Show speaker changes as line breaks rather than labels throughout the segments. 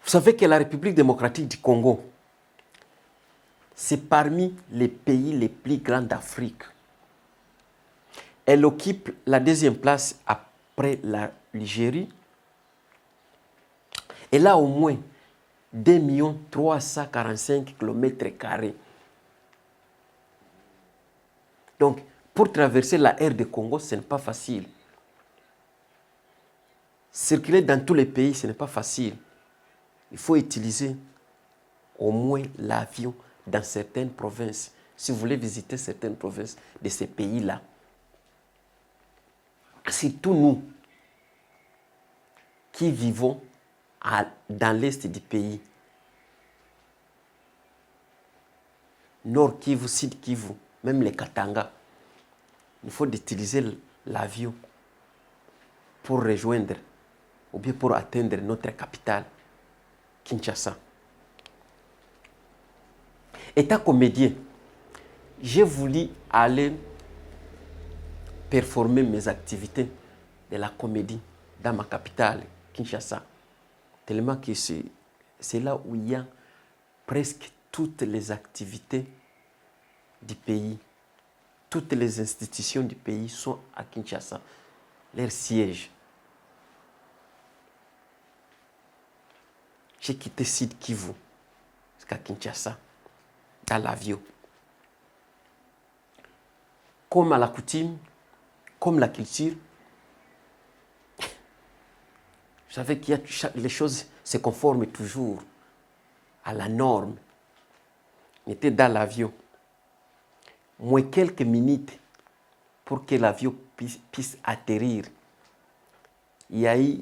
Vous savez que la République démocratique du Congo, c'est parmi les pays les plus grands d'Afrique. Elle occupe la deuxième place après la Algérie. Elle a au moins 2 345 km². Donc, pour traverser la R du Congo, ce n'est pas facile. Circuler dans tous les pays, ce n'est pas facile. Il faut utiliser au moins l'avion dans certaines provinces, si vous voulez visiter certaines provinces de ces pays-là. Surtout nous, qui vivons dans l'est du pays, Nord Kivu, Sud Kivu, même les Katanga, il faut utiliser l'avion pour rejoindre ou bien pour atteindre notre capitale, Kinshasa. Étant comédien, j'ai voulu aller performer mes activités de la comédie dans ma capitale, Kinshasa. Tellement que c'est là où il y a presque toutes les activités du pays. Toutes les institutions du pays sont à Kinshasa, leur siège. J'ai quitté Sud Kivu jusqu'à Kinshasa, dans l'avion. Comme à la coutume, comme la culture, vous savez qu'il y a les choses se conforment toujours à la norme. On était dans l'avion. Moins quelques minutes pour que l'avion puisse atterrir. Il y a eu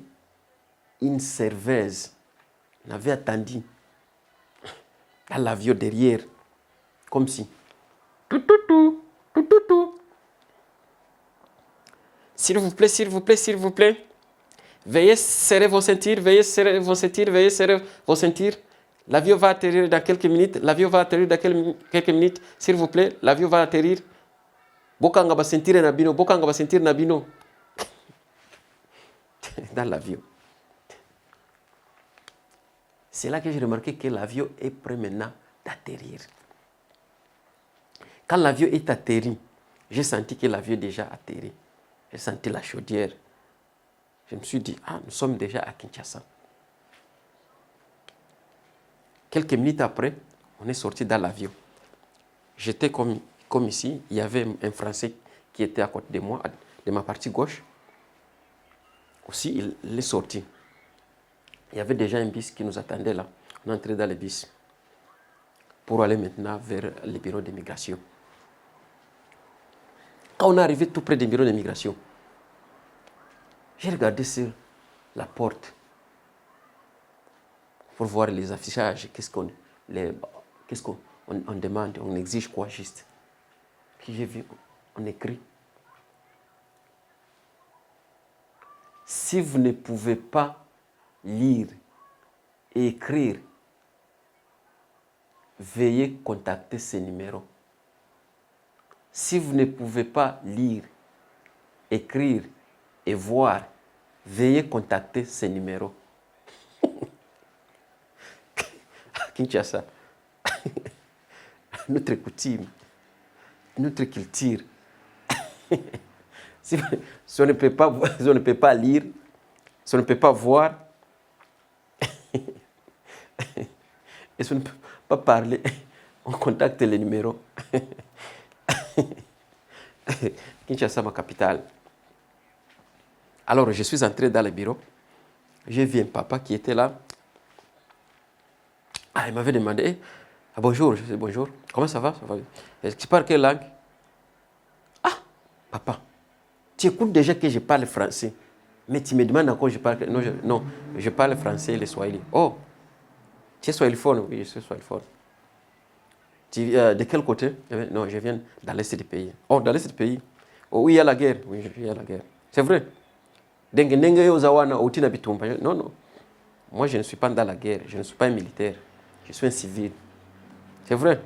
une serveuse. On avait attendu dans l'avion derrière, comme si. S'il vous plaît, s'il vous plaît, s'il vous plaît. Veuillez serrer vos ceintures, veuillez serrer vos ceintures, veuillez serrer vos ceintures. L'avion va atterrir dans quelques minutes. L'avion va atterrir dans quelques minutes. S'il vous plaît, l'avion va atterrir. Bokanga ba ceinture nabino, bokanga ba ceinture nabino. Dans l'avion. C'est là que j'ai remarqué que l'avion est prêt maintenant d'atterrir. Quand l'avion est atterri, j'ai senti que l'avion est déjà atterri. J'ai senti la chaudière. Je me suis dit, nous sommes déjà à Kinshasa. Quelques minutes après, on est sorti dans l'avion. J'étais comme ici, il y avait un Français qui était à côté de moi, de ma partie gauche. Aussi, il est sorti. Il y avait déjà un bus qui nous attendait là. On est entré dans le bus pour aller maintenant vers le bureau d'immigration. Quand on est arrivé tout près du bureau d'immigration, j'ai regardé sur la porte pour voir les affichages. Qu'est-ce qu'on demande, on exige quoi juste. Puis j'ai vu, on écrit. Si vous ne pouvez pas lire et écrire, veuillez contacter ce numéro. Si vous ne pouvez pas lire, écrire et voir, veuillez contacter ce numéro. Kinshasa, notre coutume, notre culture. Si on ne peut pas lire, si on ne peut pas voir, et si on ne peut pas parler, on contacte le numéro. Kinshasa, ma capitale. Alors, je suis entré dans le bureau. J'ai vu un papa qui était là. Il m'avait demandé, bonjour, je dis bonjour, comment ça va? Ça va bien. Tu parles quelle langue? Papa, tu écoutes déjà que je parle français, mais tu me demandes encore je parle. Non, je parle français et le swahili. Oh, tu es swahiliphone? Oui, je suis swahiliphone. De quel côté? Non, je viens dans l'est du pays. Oh, dans l'est du pays? Oh, oui, il y a la guerre. Oui, il y a la guerre. C'est vrai. Non, non. Moi, je ne suis pas dans la guerre. Je ne suis pas un militaire. Je suis un civil. C'est vrai.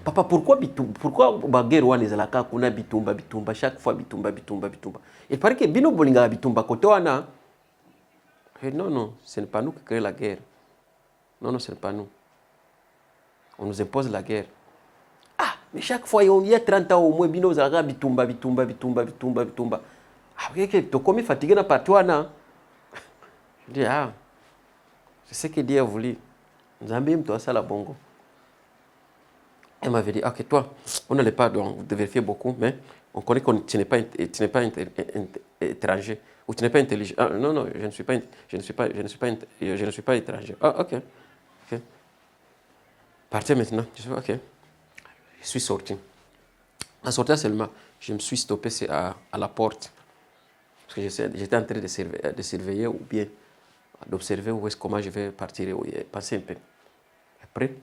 Papa, pourquoi la guerre kuna bitumba chaque fois bitumba? Il paraît que bino bolinga bitumba koto wana. Je dis, non, non, ce n'est pas nous qui créons la guerre. Non, non, ce n'est pas nous. On nous impose la guerre. Ah, mais chaque fois, il y a 30 ans au moins, bino zaga bitumba, bitumba, bitumba, bitumba, bitumba. Ah, ok, tu comme fatigué na pas toi, non? Je dis, ah, c'est ce que Dieu a voulu. Zambie, toi, ça la bongo. Elle m'avait dit, ok, toi, on n'allait pas de vérifier beaucoup, mais on connaît que tu n'es pas étranger, ou tu n'es pas intelligent. Ah, non, non, je ne suis pas étranger. Ah, ok. Ok. Partez maintenant. Je dis, ok. Je suis sorti. En sortant seulement, je me suis stoppé à la porte. Parce que j'étais en train de surveiller ou bien d'observer comment je vais partir et passer un peu. Après,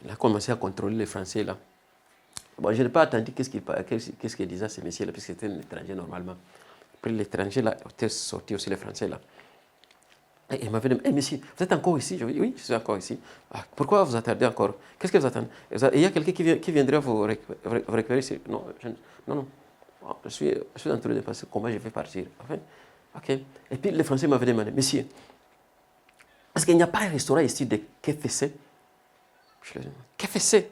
il a commencé à contrôler les Français là. Bon, je n'ai pas attendu qu'est-ce qu'il disait ces messieurs là, puisque c'était un étranger normalement. Après, l'étranger là était sorti aussi, les Français là. Et il m'avait dit, hey, monsieur, vous êtes encore ici? Je lui ai dit, oui, je suis encore ici. Ah, pourquoi vous attendez encore? Qu'est-ce que vous attendez? Il y a quelqu'un qui viendrait vous récupérer ici? Non, non, non. Je suis en train de penser comment je vais partir. Enfin, ok. Et puis les Français m'avaient demandé, monsieur, est-ce qu'il n'y a pas un restaurant ici de KFC? Je lui ai dit, KFC?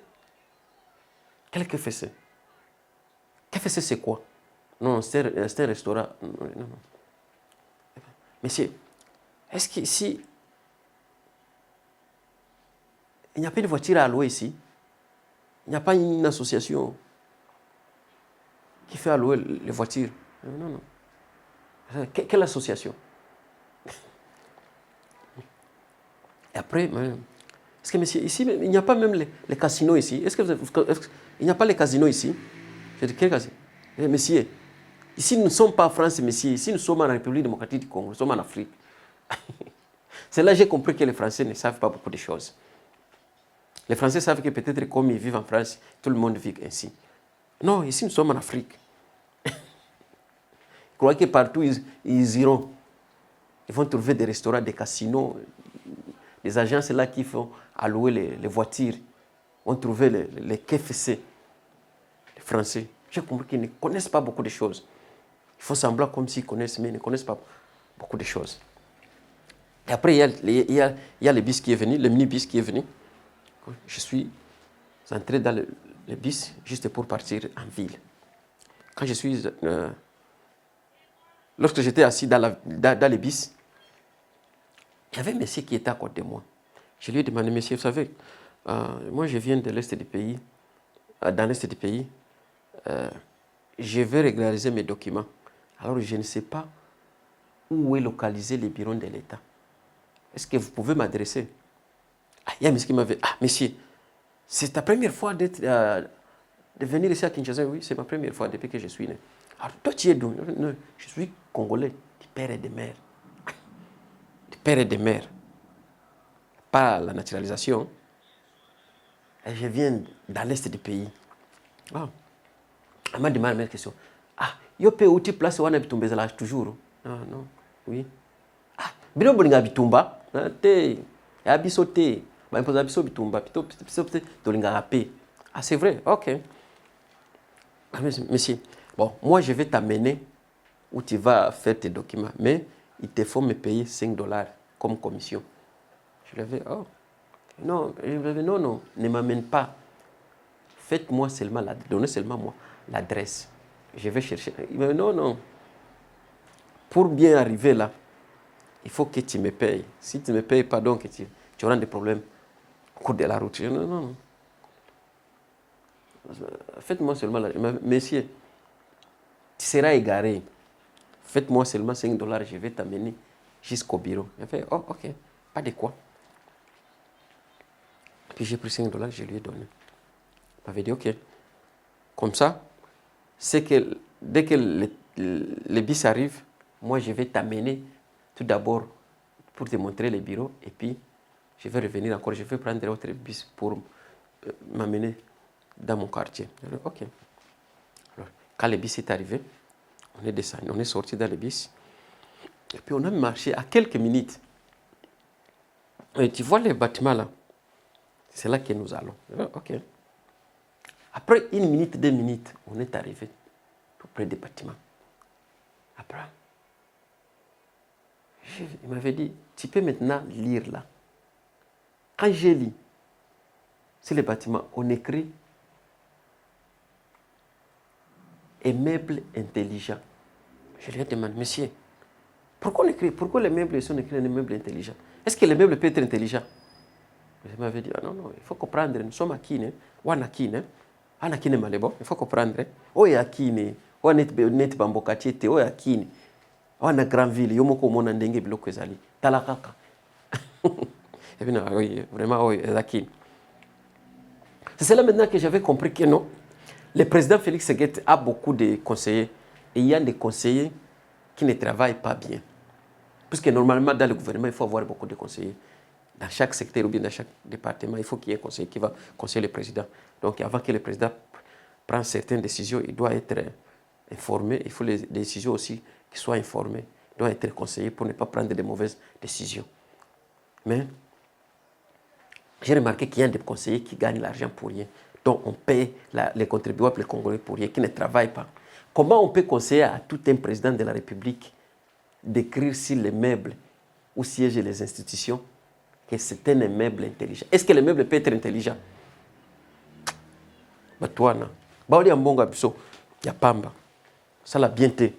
Quel KFC? KFC c'est quoi? Non, c'est un restaurant. Non, non. Monsieur, est-ce qu'ici, il n'y a pas de voiture à louer ici? Il n'y a pas une association qui fait allouer les voitures? Non, non. Quelle association? Et après, est-ce que monsieur, ici, il n'y a pas même les casinos ici? Il n'y a pas les casinos ici? Je dis, quel casino? Monsieur, ici nous ne sommes pas en France, monsieur. Ici nous sommes en République démocratique du Congo, nous sommes en Afrique. C'est là que j'ai compris que les Français ne savent pas beaucoup de choses. Les Français savent que peut-être comme ils vivent en France, tout le monde vit ainsi. Non, ici nous sommes en Afrique. Ils croient que partout ils iront. Ils vont trouver des restaurants, des casinos, des agences là qui font allouer les voitures. Ils vont trouver les KFC. Les Français. J'ai compris qu'ils ne connaissent pas beaucoup de choses. Il faut semblant comme s'ils connaissent, mais ils ne connaissent pas beaucoup de choses. Et après, il y a le bus qui est venu, le mini-bus qui est venu. Je suis entré dans le bus juste pour partir en ville. Quand je suis... lorsque j'étais assis dans le bus, il y avait un monsieur qui était à côté de moi. Je lui ai demandé, monsieur, vous savez, moi je viens de l'Est du pays, dans l'Est du pays, je vais régulariser mes documents. Alors je ne sais pas où est localisé le bureau de l'État. Est-ce que vous pouvez m'adresser? Ah, il y a un monsieur qui m'avait... Ah, monsieur, c'est ta première fois de venir ici à Kinshasa? Oui, c'est ma première fois depuis que je suis né. Alors, toi, tu es d'où? Non, je suis congolais, du père et de mère. Du père et de mère. Pas la naturalisation. Et je viens dans l'Est du pays. Ah. Elle m'a demandé une question. Ah, yo peux où tu places où on habite là toujours? Ah, non, oui. Ah, bino bolinga bitumba, te, ya bisote, ba imposa biso bitumba, biso tolinga rapé. Ah, c'est vrai, ok. Ah, monsieur, bon, moi je vais t'amener où tu vas faire tes documents, mais il te faut me payer $5 comme commission. Je lui ai dit, oh, non, je lui ai dit, non, non, ne m'amène pas. Faites-moi seulement, donnez seulement moi l'adresse. Je vais chercher. Il m'a dit, non, non. Pour bien arriver là, il faut que tu me payes. Si tu ne me payes pas, donc tu auras des problèmes au cours de la route. Je dis, non, non, non. Faites-moi seulement la... Monsieur, tu seras égaré. Faites-moi seulement $5, je vais t'amener jusqu'au bureau. Il a fait, oh, ok, pas de quoi. Puis j'ai pris $5, je lui ai donné. Il m'avait dit, ok. Comme ça, c'est que dès que le bus arrive, moi je vais t'amener tout d'abord pour te montrer les bureaux et puis je vais revenir encore, je vais prendre autre bus pour m'amener dans mon quartier. Ok. Alors, quand le bus est arrivé, on est descendu, on est sorti dans le bus et puis on a marché à quelques minutes. Et tu vois les bâtiments là, c'est là que nous allons. Ok. Après 1 minute, 2 minutes, on est arrivé tout près des bâtiments. Après, Il m'avait dit, tu peux maintenant lire là. Quand j'ai lu, sur les bâtiments, on écrit un meuble intelligent. Je lui ai demandé, monsieur, pourquoi les meubles sont écrits un meuble intelligent? Est-ce que les meubles peuvent être intelligents? Il m'avait dit, ah non, non, il faut comprendre, nous sommes à Kine, ou à Kine, à Kine Malebo, il faut comprendre, ou à Kine, ou à Net Bambokatiete, ou à Kine, ou à grande ville, Yomoko Monandenge Blokezali, Talakaka. Et bien, oui, vraiment, oui, à Kine. C'est là maintenant que j'avais compris que non, le président Félix Séguet a beaucoup de conseillers, et il y a des conseillers qui ne travaillent pas bien. Puisque normalement, dans le gouvernement, il faut avoir beaucoup de conseillers. Dans chaque secteur ou bien dans chaque département, il faut qu'il y ait un conseiller qui va conseiller le président. Donc, avant que le président prenne certaines décisions, il doit être informé. Il faut les décisions aussi qui soient informées. Il doit être conseillé pour ne pas prendre de mauvaises décisions. Mais j'ai remarqué qu'il y a des conseillers qui gagnent l'argent pour rien. Donc, on paye les contribuables, les Congolais pour rien, qui ne travaillent pas. Comment on peut conseiller à tout un président de la République d'écrire sur les meubles où siègent les institutions que c'est un meuble intelligent? Est-ce que le meuble peut être intelligent? Batouana. Baoli ambonga biso ya pamba. Ça la bienté.